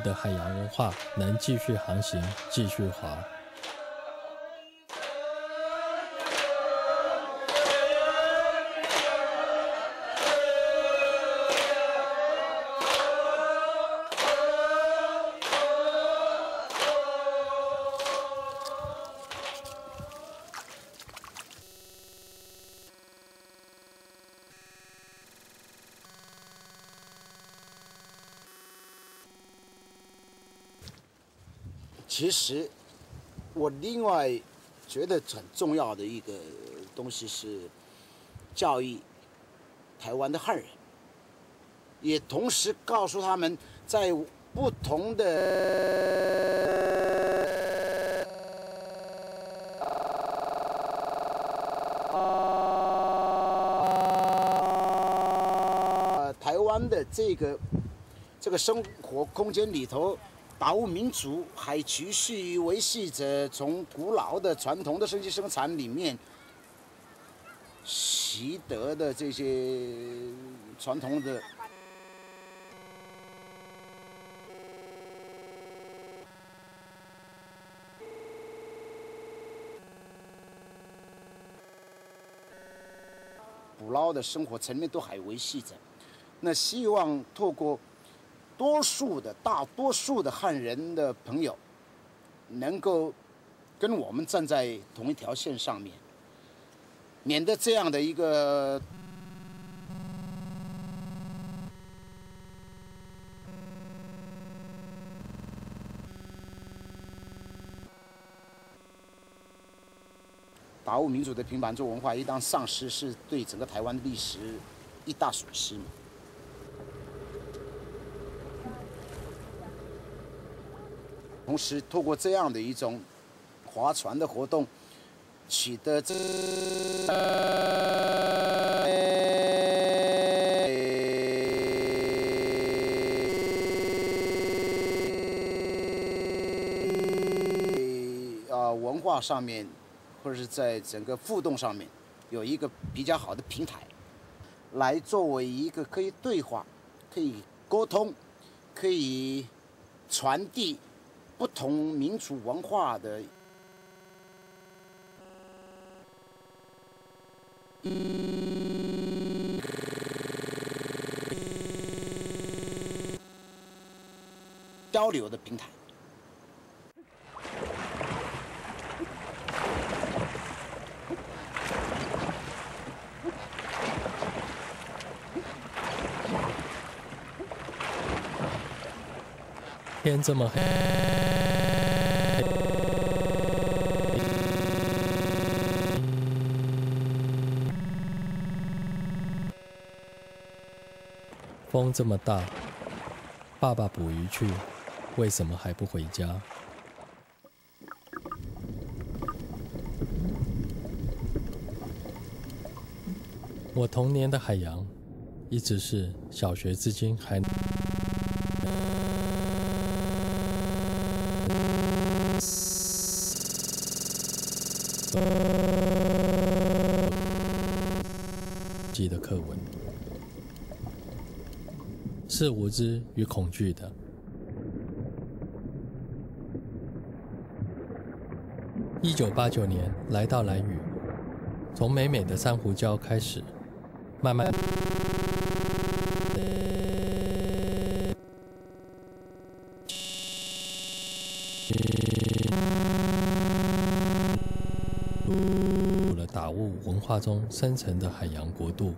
的海洋文化能继续航行，继续划。其实，我另外觉得很重要的一个东西是教育台湾的汉人，也同时告诉他们在不同的台湾的这个生活空间里头。达悟民族还继续维系着从古老的传统的生计生产里面习得的这些传统的捕捞的生活层面都还维系着。那希望透过大多数的汉人的朋友，能够跟我们站在同一条线上面，免得这样的一个达悟民族的平板舟文化一旦丧失，是对整个台湾的历史一大损失嘛。同时，透过这样的一种划船的活动，取得文化上面，或者是在整个互动上面，有一个比较好的平台，来作为一个可以对话、可以沟通、可以传递不同民族文化的交流的平台。天这么黑，风这么大，爸爸捕鱼去，为什么还不回家？我童年的海洋，一直是小学至今还记的课文，是无知与恐惧的。1989年来到兰屿，从美美的珊瑚礁开始，慢慢达悟文化中深层的海洋国度。